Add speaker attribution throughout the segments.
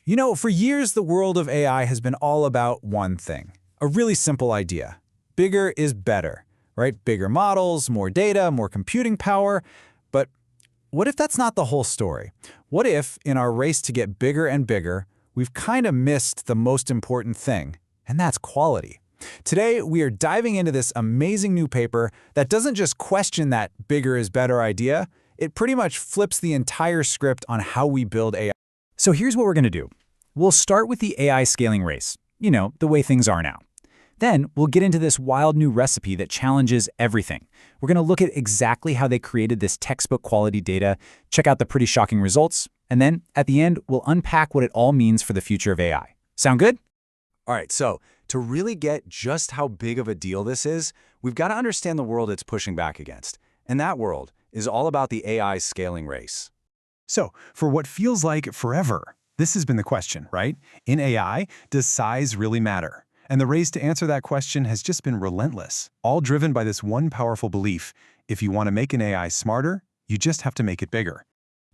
Speaker 1: For years, the world of AI has been all about one thing, a really simple idea. Bigger is better, right? Bigger models, more data, more computing power. But what if that's not the whole story? What if, in our race to get bigger and bigger, we've kind of missed the most important thing, and that's quality? Today, we are diving into this amazing new paper that doesn't just question that bigger is better idea, it pretty much flips the entire script on how we build AI. So here's what we're going to do. We'll start with the AI scaling race, the way things are now. Then we'll get into this wild new recipe that challenges everything. We're going to look at exactly how they created this textbook quality data, check out the pretty shocking results, and then at the end, we'll unpack what it all means for the future of AI. Sound good? All right, so to really get just how big of a deal this is, we've got to understand the world it's pushing back against. And that world is all about the AI scaling race.
Speaker 2: So, for what feels like forever, this has been the question, right? In AI, does size really matter? And the race to answer that question has just been relentless, all driven by this one powerful belief: if you want to make an AI smarter, you just have to make it bigger.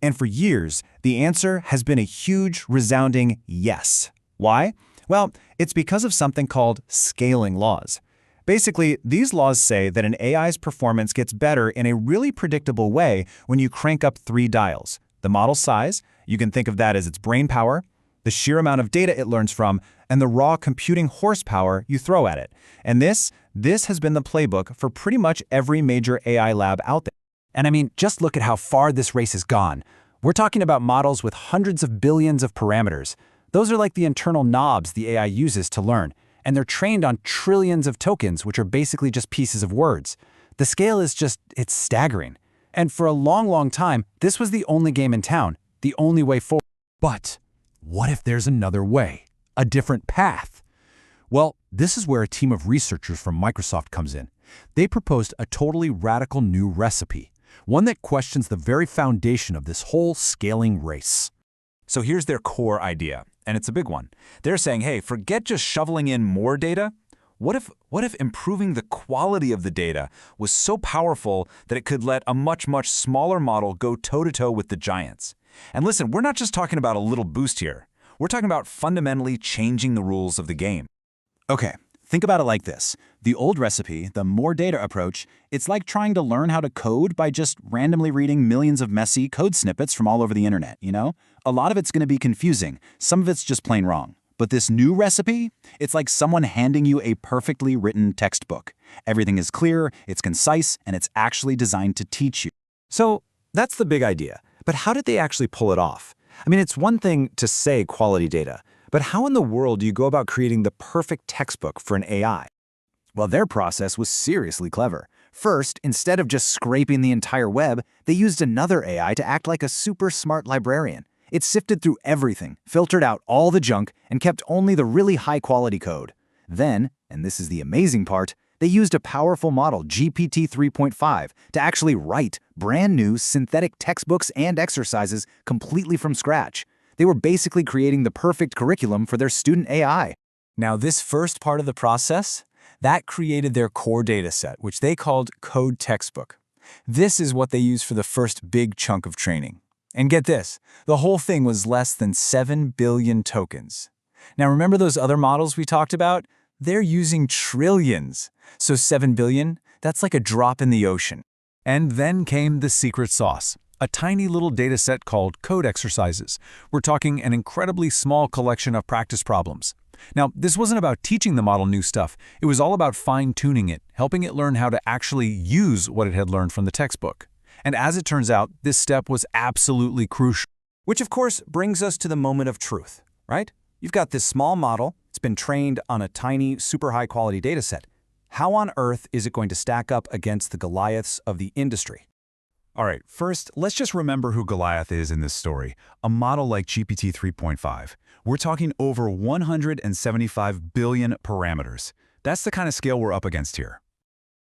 Speaker 1: And for years, the answer has been a huge, resounding yes. Why? Well, it's because of something called scaling laws. Basically, these laws say that an AI's performance gets better in a really predictable way when you crank up 3 dials. The model size, you can think of that as its brain power, the sheer amount of data it learns from, and the raw computing horsepower you throw at it. And this has been the playbook for pretty much every major AI lab out there. And I mean, just look at how far this race has gone. We're talking about models with hundreds of billions of parameters. Those are like the internal knobs the AI uses to learn, and they're trained on trillions of tokens, which are basically just pieces of words. The scale is it's staggering. And for a long, long time, this was the only game in town, the only way forward. But what if there's another way, a different path? Well, this is where a team of researchers from Microsoft comes in. They proposed a totally radical new recipe, one that questions the very foundation of this whole scaling race. So here's their core idea, and it's a big one. They're saying, hey, forget just shoveling in more data. What if improving the quality of the data was so powerful that it could let a much, much smaller model go toe-to-toe with the giants? And listen, we're not just talking about a little boost here. We're talking about fundamentally changing the rules of the game. Okay, think about it like this. The old recipe, the more data approach, it's like trying to learn how to code by just randomly reading millions of messy code snippets from all over the internet, A lot of it's going to be confusing. Some of it's just plain wrong. But this new recipe, it's like someone handing you a perfectly written textbook. Everything is clear, it's concise, and it's actually designed to teach you. So that's the big idea. But how did they actually pull it off? I mean, it's one thing to say quality data, but how in the world do you go about creating the perfect textbook for an AI? Well, their process was seriously clever. First, instead of just scraping the entire web, they used another AI to act like a super smart librarian. It sifted through everything, filtered out all the junk, and kept only the really high-quality code. Then, and this is the amazing part, they used a powerful model, GPT 3.5, to actually write brand new synthetic textbooks and exercises completely from scratch. They were basically creating the perfect curriculum for their student AI. Now, this first part of the process, that created their core dataset, which they called Code Textbook. This is what they used for the first big chunk of training. And get this, the whole thing was less than 7 billion tokens. Now remember those other models we talked about? They're using trillions. So 7 billion, that's like a drop in the ocean. And then came the secret sauce, a tiny little data set called Code Exercises. We're talking an incredibly small collection of practice problems. Now, this wasn't about teaching the model new stuff. It was all about fine-tuning it, helping it learn how to actually use what it had learned from the textbook. And as it turns out, this step was absolutely crucial. Which of course brings us to the moment of truth, right? You've got this small model, it's been trained on a tiny, super high quality data set. How on earth is it going to stack up against the Goliaths of the industry? All right, first, let's just remember who Goliath is in this story. A model like GPT 3.5. We're talking over 175 billion parameters. That's the kind of scale we're up against here.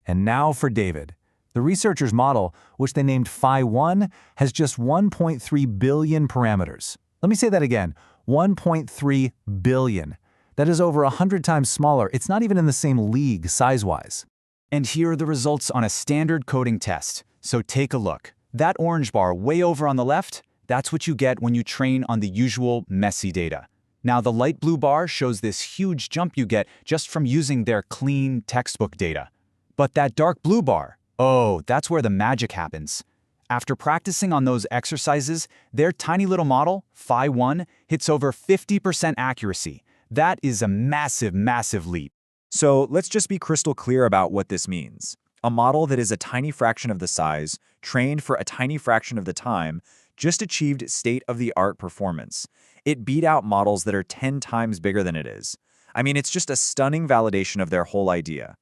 Speaker 1: And now for David. The researchers' model, which they named Phi-1, has just 1.3 billion parameters. Let me say that again, 1.3 billion. That is over 100 times smaller. It's not even in the same league size-wise. And here are the results on a standard coding test. So take a look. That orange bar way over on the left, that's what you get when you train on the usual messy data.
Speaker 3: Now, the light blue bar shows this huge jump you get just from using their clean textbook data. But that dark blue bar, oh, that's where the magic happens. After practicing on those exercises, their tiny little model, Phi-1, hits over 50% accuracy. That is a massive, massive leap.
Speaker 4: So let's just be crystal clear about what this means. A model that is a tiny fraction of the size, trained for a tiny fraction of the time, just achieved state-of-the-art performance. It beat out models that are 10 times bigger than it is. I mean, it's just a stunning validation of their whole idea.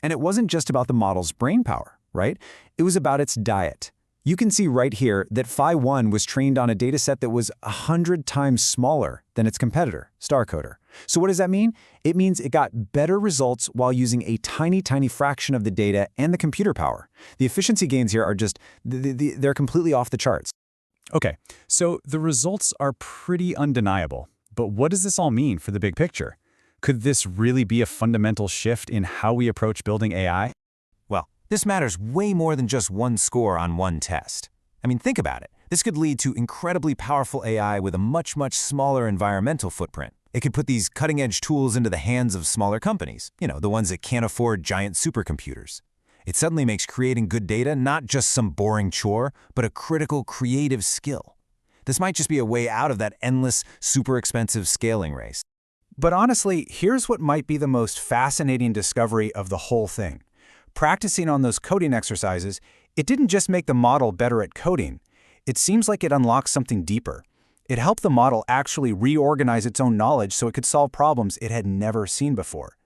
Speaker 1: And it wasn't just about the model's brain power, right? It was about its diet. You can see right here that Phi-1 was trained on a dataset that was 100 times smaller than its competitor, StarCoder. So what does that mean? It means it got better results while using a tiny, tiny fraction of the data and the computer power. The efficiency gains here are just, they're completely off the charts.
Speaker 2: Okay, so the results are pretty undeniable. But what does this all mean for the big picture? Could this really be a fundamental shift in how we approach building AI?
Speaker 1: Well, this matters way more than just one score on one test. I mean, think about it. This could lead to incredibly powerful AI with a much, much smaller environmental footprint. It could put these cutting-edge tools into the hands of smaller companies, the ones that can't afford giant supercomputers. It suddenly makes creating good data not just some boring chore, but a critical creative skill. This might just be a way out of that endless, super expensive scaling race. But honestly, here's what might be the most fascinating discovery of the whole thing. Practicing on those coding exercises, it didn't just make the model better at coding. It seems like it unlocked something deeper. It helped the model actually reorganize its own knowledge so it could solve problems it had never seen before.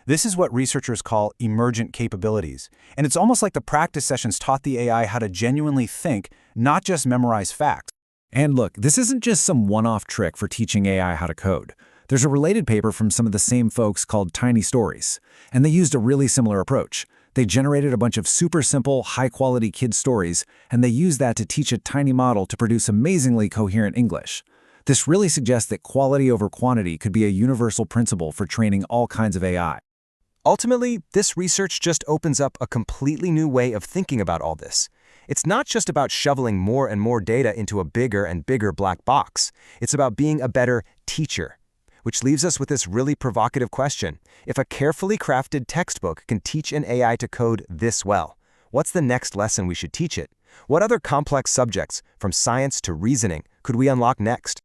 Speaker 1: This is what researchers call emergent capabilities, and it's almost like the practice sessions taught the AI how to genuinely think, not just memorize facts. And look, this isn't just some one-off trick for teaching AI how to code. There's a related paper from some of the same folks called Tiny Stories, and they used a really similar approach. They generated a bunch of super simple, high-quality kid stories, and they used that to teach a tiny model to produce amazingly coherent English. This really suggests that quality over quantity could be a universal principle for training all kinds of AI.
Speaker 5: Ultimately, this research just opens up a completely new way of thinking about all this. It's not just about shoveling more and more data into a bigger and bigger black box. It's about being a better teacher. Which leaves us with this really provocative question. If a carefully crafted textbook can teach an AI to code this well, what's the next lesson we should teach it? What other complex subjects, from science to reasoning, could we unlock next?